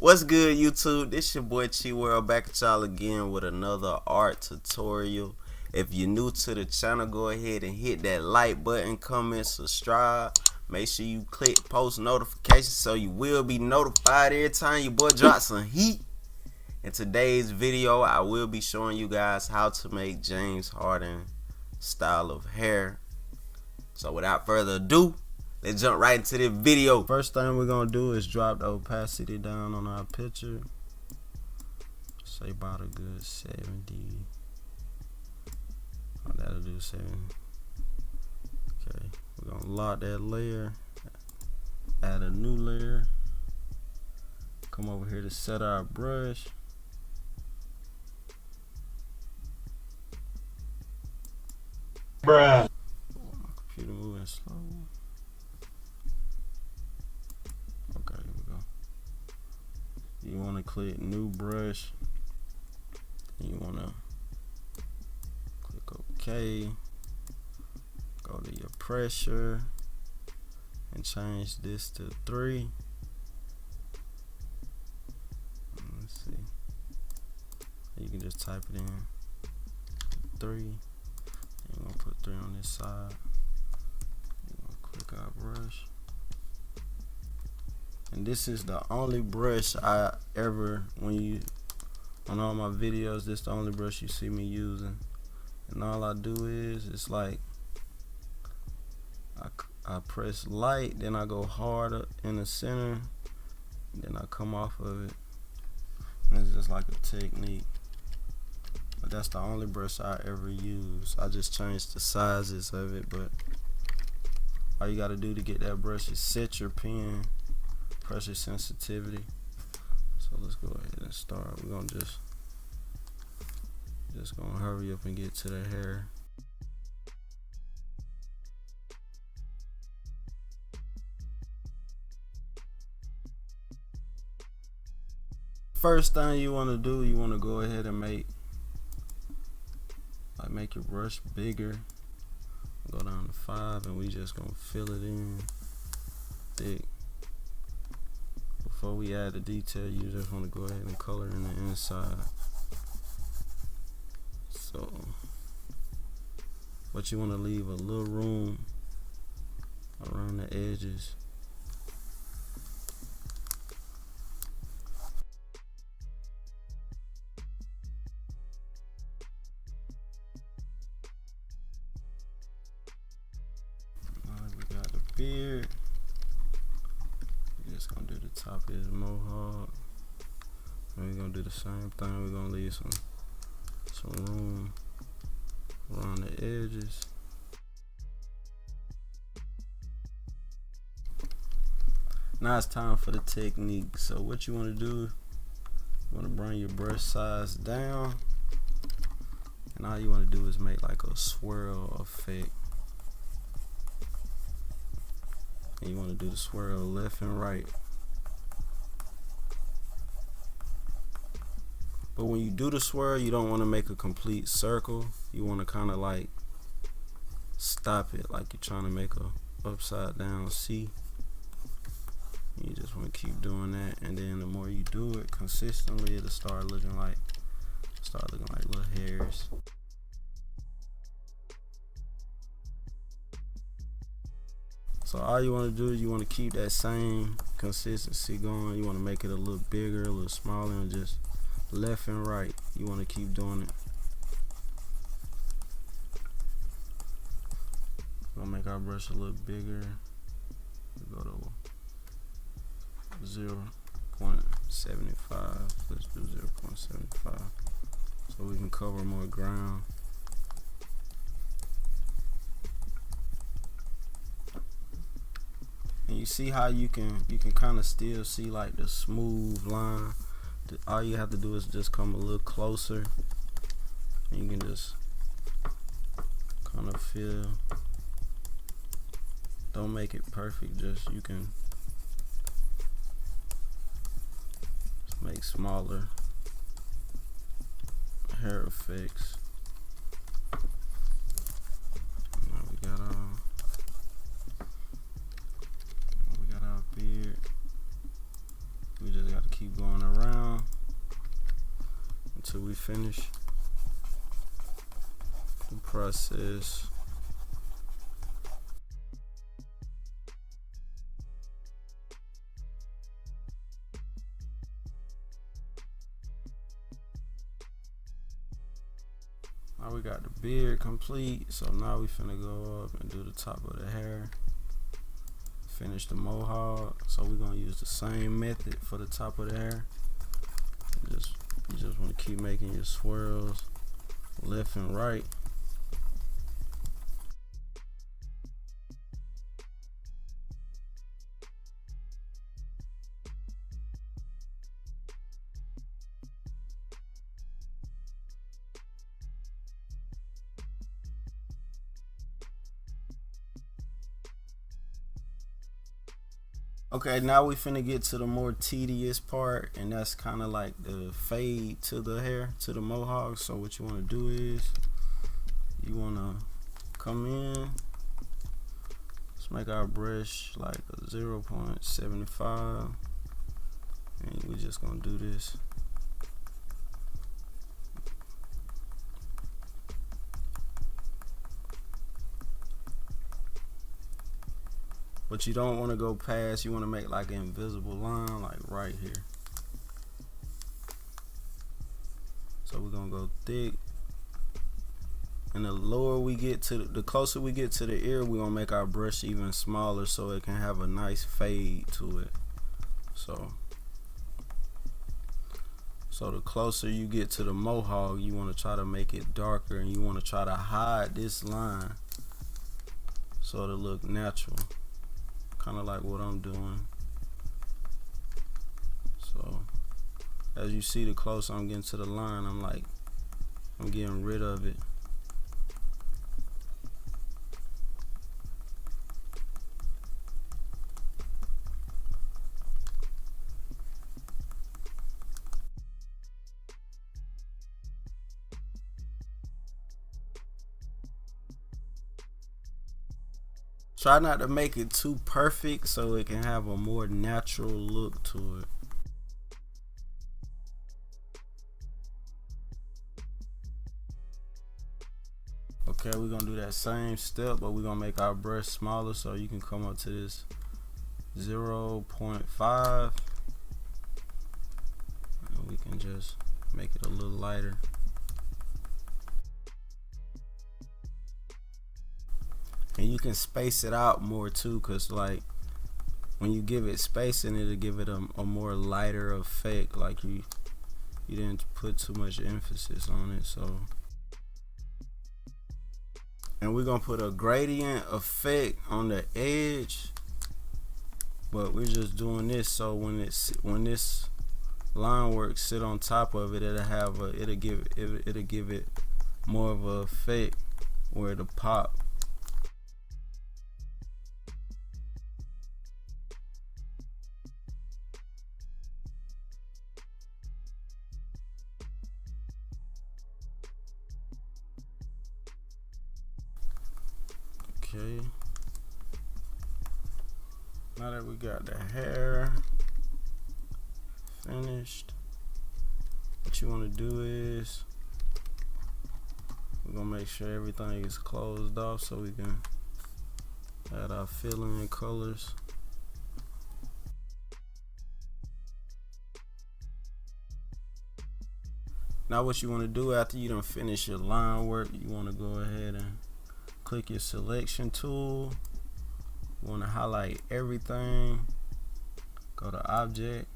What's good, YouTube? This your boy Chi World back at y'all again with another art tutorial. If you're new to the channel, go ahead and hit that like button, comment, subscribe. Make sure you click post notifications so you will be notified every time your boy drops some heat. In today's video, I will be showing you guys how to make James Harden style of hair. So without further ado, let's jump right into this video. First thing we're gonna do is drop the opacity down on our picture. Say about a good 70. Oh, that'll do 70. Okay, we're gonna lock that layer. Add a new layer. Come over here to set our brush. Bruh. My computer moving slow. Okay, here we go. You want to click new brush. You want to click OK. Go to your pressure and change this to 3. Let's see. You can just type it in 3. You're gonna put 3 on this side. You're gonna click our brush. And this is the only brush I ever, on all my videos, this is the only brush you see me using. And all I do is, it's like, I press light, then I go harder in the center, then I come off of it. And it's just like a technique. But that's the only brush I ever use. I just changed the sizes of it, but all you gotta do to get that brush is set your pen, pressure sensitivity. So let's go ahead and start. We're gonna just gonna hurry up and get to the hair. First thing you wanna do, you wanna go ahead and make your brush bigger. Go down to 5 and we just gonna fill it in thick. Before we add the detail, you just want to go ahead and color in the inside. So, but you want to leave a little room around the edges. We got the beard. We're just gonna do the top of his mohawk. And we're gonna do the same thing. We're gonna leave some room around the edges. Now it's time for the technique. So what you want to do, you want to bring your brush size down, and all you want to do is make like a swirl effect. And you want to do the swirl left and right. But when you do the swirl, you don't want to make a complete circle. You want to kind of like stop it, like you're trying to make a upside down C. You just want to keep doing that, and then the more you do it consistently, it'll start looking like little hairs. So all you want to do is you want to keep that same consistency going. You want to make it a little bigger, a little smaller, and just left and right. You want to keep doing it. We're gonna make our brush a little bigger. We go to 0.75. Let's do 0.75 so we can cover more ground. And you see how you can kind of still see like the smooth line. All you have to do is just come a little closer, and you can just kind of feel. Don't make it perfect, just you can make smaller hair effects. Now we got our beard. We just got to keep keep going around until we finish the process. Now we got the beard complete, so now we finna go up and do the top of the hair. Finish the mohawk, so we're gonna use the same method for the top of the hair. You just want to keep making your swirls left and right. Okay, now we finna get to the more tedious part, and that's kind of like the fade to the hair, to the mohawk. So what you want to do is you want to come in, let's make our brush like a 0.75, and we're just gonna do this. But you don't want to go past, you want to make like an invisible line like right here. So we're gonna go thick, and the lower we get to the closer we get to the ear, we're gonna make our brush even smaller so it can have a nice fade to it. So the closer you get to the mohawk, you want to try to make it darker, and you want to try to hide this line so it'll look natural, kind of like what I'm doing. So as you see, the closer I'm getting to the line, I'm getting rid of it. Try not to make it too perfect so it can have a more natural look to it. Okay, we're gonna do that same step, but we're gonna make our brush smaller, so you can come up to this 0.5, and we can just make it a little lighter. And you can space it out more too, cause like when you give it spacing, it'll give it a more lighter effect, like you didn't put too much emphasis on it. So, and we're gonna put a gradient effect on the edge, but we're just doing this so when this line work sit on top of it, it'll give it more of a effect where it'll pop. Okay, now that we got the hair finished, what you want to do is we're gonna make sure everything is closed off so we can add our filling and colors. Now what you want to do after you done finish your line work, you want to go ahead and click your selection tool. You want to highlight everything, go to object,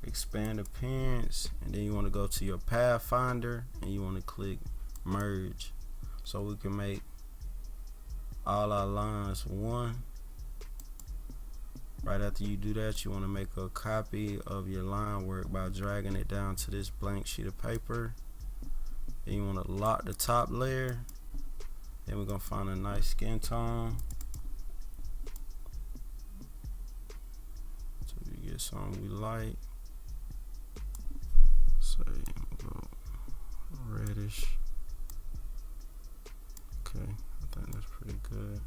expand appearance, and then you want to go to your pathfinder and you want to click merge, so we can make all our lines one. Right after you do that, you want to make a copy of your line work by dragging it down to this blank sheet of paper. Then you want to lock the top layer. Then we're gonna find a nice skin tone. So we get something we like. Say go reddish. Okay, I think that's pretty good.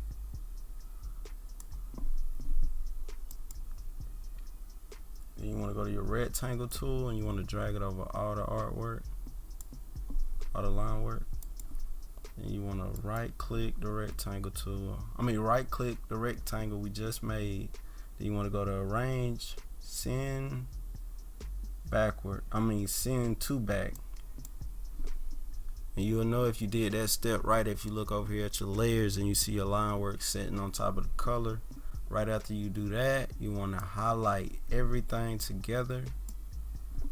Then you want to go to your rectangle tool and you want to drag it over all the artwork, all the line work. And you want to right click the rectangle tool. Right click the rectangle we just made. Then you want to go to arrange, send backward. Send to back. And you'll know if you did that step right if you look over here at your layers and you see your line work sitting on top of the color. Right after you do that, you want to highlight everything together,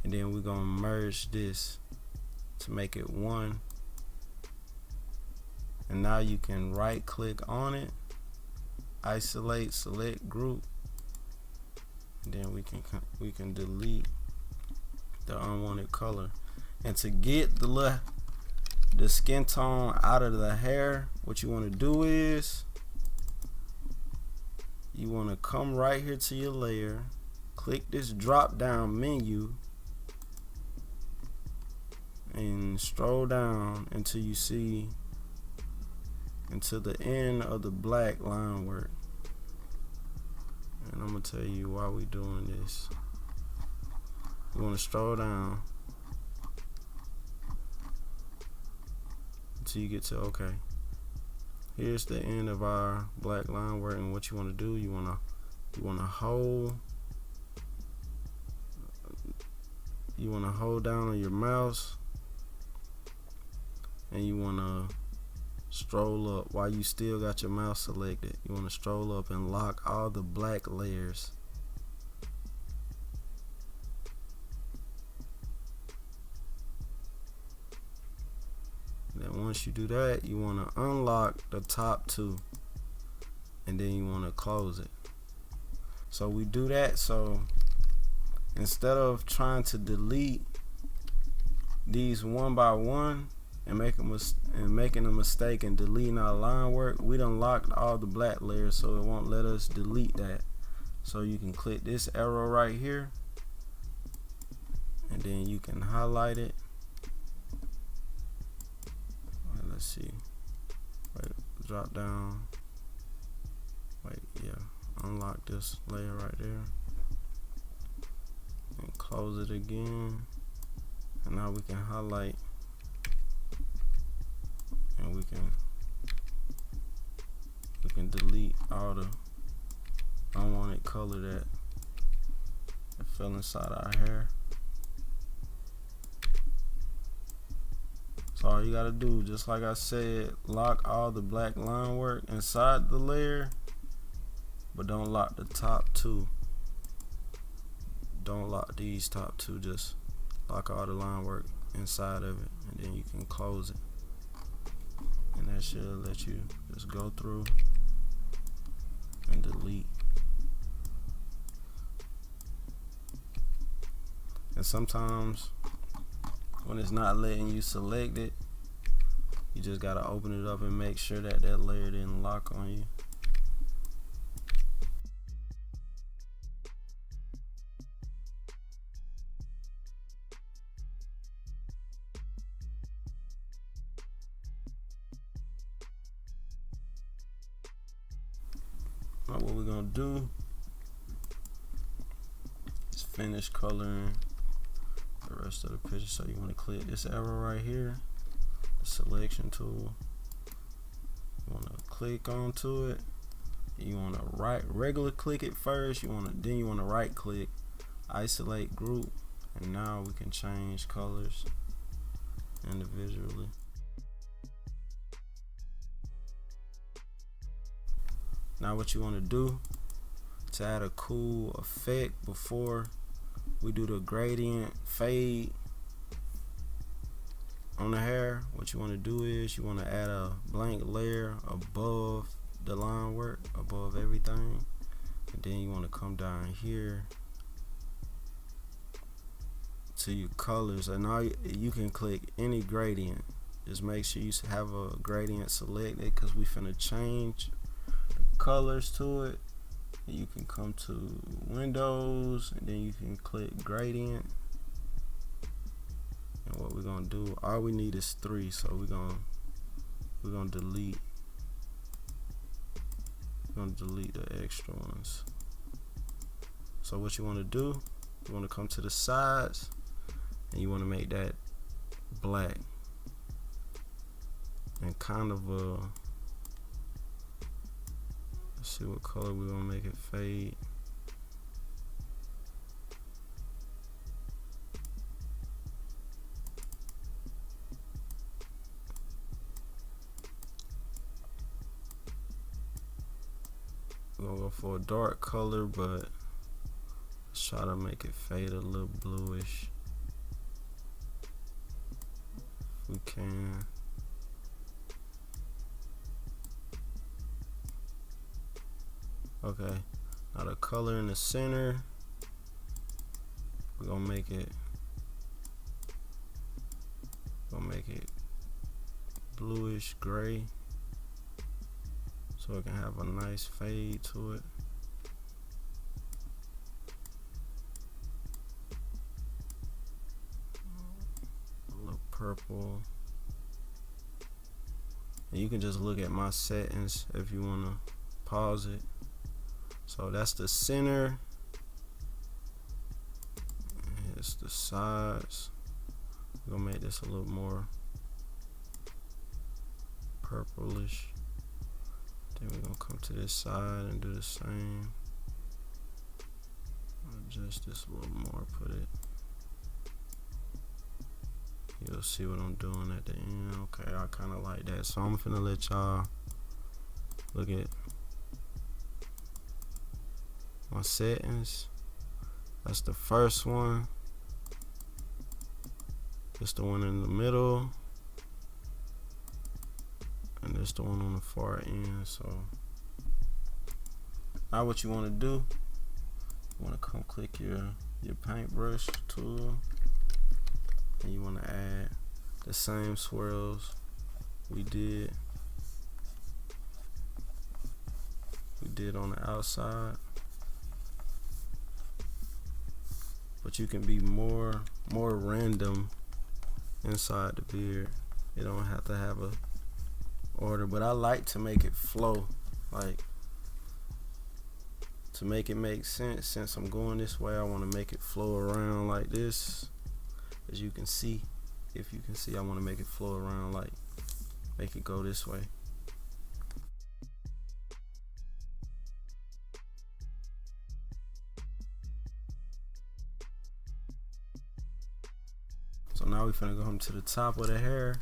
and then we're going to merge this to make it one. And now you can right click on it, isolate, select group, and then we can delete the unwanted color. And to get the skin tone out of the hair, what you want to do is you want to come right here to your layer, click this drop down menu, and scroll down until you see until the end of the black line work. And I'm gonna tell you why we doing this. You want to scroll down until you get to okay. Here's the end of our black line work, and what you want to do, you want to hold down on your mouse, and you want to stroll up while you still got your mouse selected. You want to stroll up and lock all the black layers. Then once you do that, you want to unlock the top two, and then you want to close it. So we do that so instead of trying to delete these one by one and making a mistake and deleting our line work, we done locked all the black layers, so it won't let us delete that. So you can click this arrow right here, and then you can highlight it. Let's see. Wait, drop down. Wait, yeah. Unlock this layer right there. And close it again. And now we can highlight. And we can delete all the unwanted color that fell inside our hair. So all you gotta do, just like I said, lock all the black line work inside the layer, but don't lock the top two. Don't lock these top two, just lock all the line work inside of it, and then you can close it. And that should let you just go through and delete. And sometimes when it's not letting you select it, you just gotta open it up and make sure that that layer didn't lock on you. Now what we're gonna do is finish coloring the rest of the picture. So you want to click this arrow right here, the selection tool. You want to click onto it. You want to regular click it first. Then you want to right click, isolate group, and now we can change colors individually. Now what you want to do to add a cool effect before we do the gradient fade on the hair, what you want to do is you want to add a blank layer above the line work, above everything, and then you want to come down here to your colors, and now you can click any gradient. Just make sure you have a gradient selected, because we finna change the colors to it. You can come to Windows, and then you can click gradient. And what we're gonna do, all we need is 3, so we're gonna delete. We're gonna delete the extra ones. So what you want to do You want to come to the sides and you want to make that black and kind of let's see what color we're gonna make it fade. We're gonna go for a dark color, but let's try to make it fade a little bluish if we can. Okay, now the color in the center, we're gonna make it bluish gray so it can have a nice fade to it. A little purple. And you can just look at my settings if you want to pause it. So that's the center. It's the sides. We're gonna make this a little more purplish. Then we're gonna come to this side and do the same. Adjust this a little more, put it. You'll see what I'm doing at the end. Okay, I kinda like that. So I'm finna let y'all look at my settings. That's the first one. This the one in the middle, and this the one on the far end. So now what you want to do, you want to come click your paintbrush tool, and you want to add the same swirls we did on the outside. But you can be more random inside the beard. You don't have to have a order, but I like to make it flow, like to make it make sense. Since I'm going this way, I want to make it flow around like this. As you can see, if you can see, I want to make it flow around, like make it go this way. So now we're finna go to the top of the hair,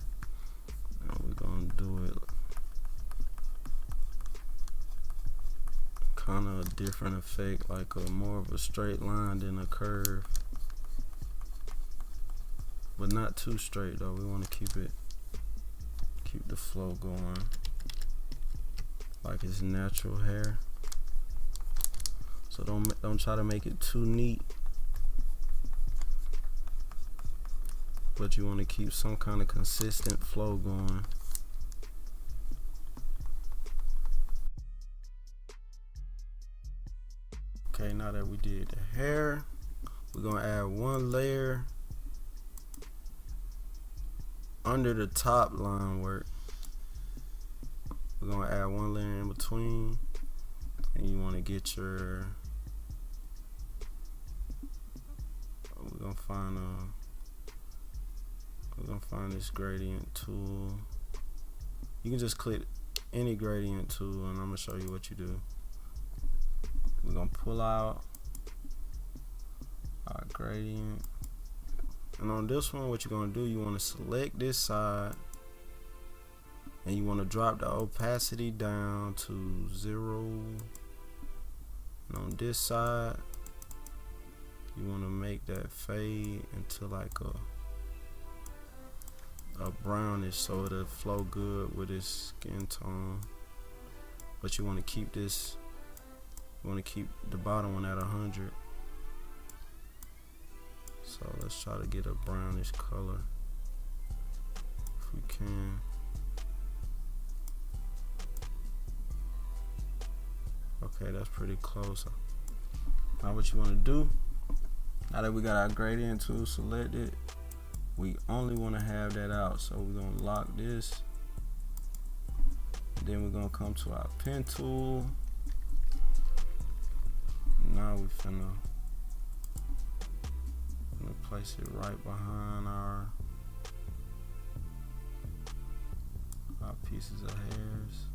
and we're gonna do it kind of a different effect, like a more of a straight line than a curve, but not too straight though. We want to keep the flow going like it's natural hair. So don't try to make it too neat, but you want to keep some kind of consistent flow going. Okay, now that we did the hair, we're gonna add one layer under the top line work. We're gonna add one layer in between, and you want to get your, we're gonna find this gradient tool. You can just click any gradient tool, and I'm gonna show you what you do. We're gonna pull out our gradient, and on this one, what you're gonna do, you want to select this side, and you want to drop the opacity down to 0. And on this side, you want to make that fade into like a brownish, so it'll flow good with its skin tone. But you want to keep this, you want to keep the bottom one at 100. So let's try to get a brownish color if we can. Okay, that's pretty close. Now what you want to do, now that we got our gradient tool selected, we only want to have that out. So we're going to lock this. Then we're going to come to our pen tool. Now we finna gonna place it right behind our pieces of hairs.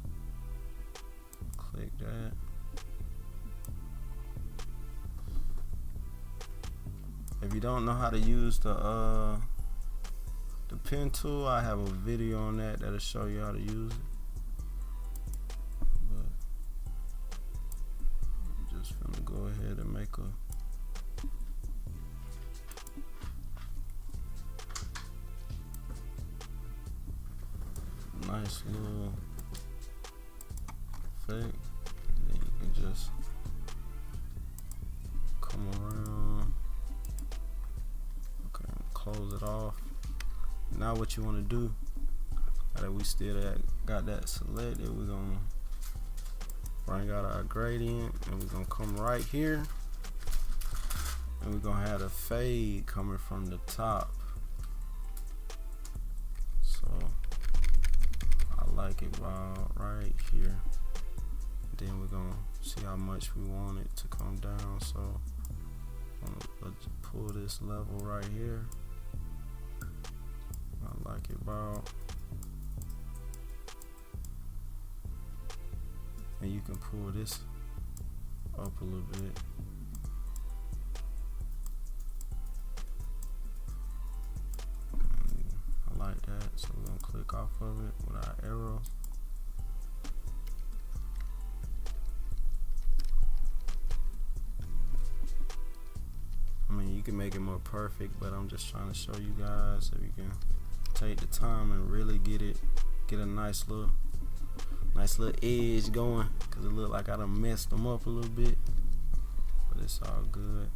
Click that. If you don't know how to use the pen tool, I have a video on that that'll show you how to use it. But I'm just gonna go ahead and make a nice little effect. Then you can just come around. Okay, close it off. Now what you want to do, now that we still got that selected, we're gonna bring out our gradient, and we're gonna come right here, and we're gonna have a fade coming from the top. So I like it about right here. Then we're gonna see how much we want it to come down. So let's pull this level right here. I like it about, and you can pull this up a little bit. I like that, so we're gonna click off of it with our arrow. I mean, you can make it more perfect, but I'm just trying to show you guys so you can take the time and really get a nice little edge going, because it look like I done messed them up a little bit, but it's all good.